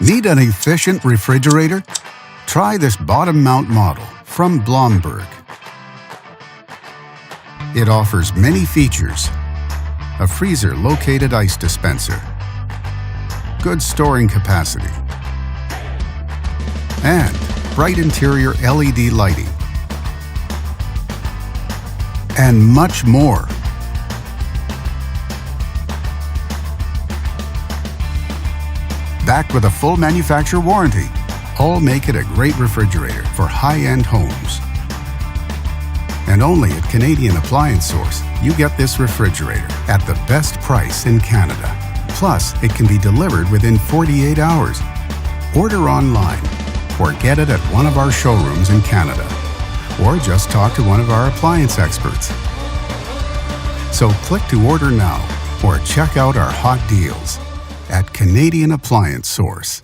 Need an efficient refrigerator? Try this bottom mount model from Blomberg. It offers many features: a freezer-located ice dispenser, good storing capacity, and bright interior LED lighting, and much more. Backed with a full manufacturer warranty, all make it a great refrigerator for high-end homes. And only at Canadian Appliance Source, you get this refrigerator at the best price in Canada. Plus, it can be delivered within 48 hours. Order online or get it at one of our showrooms in Canada. Or just talk to one of our appliance experts. So click to order now or check out our hot deals at Canadian Appliance Source.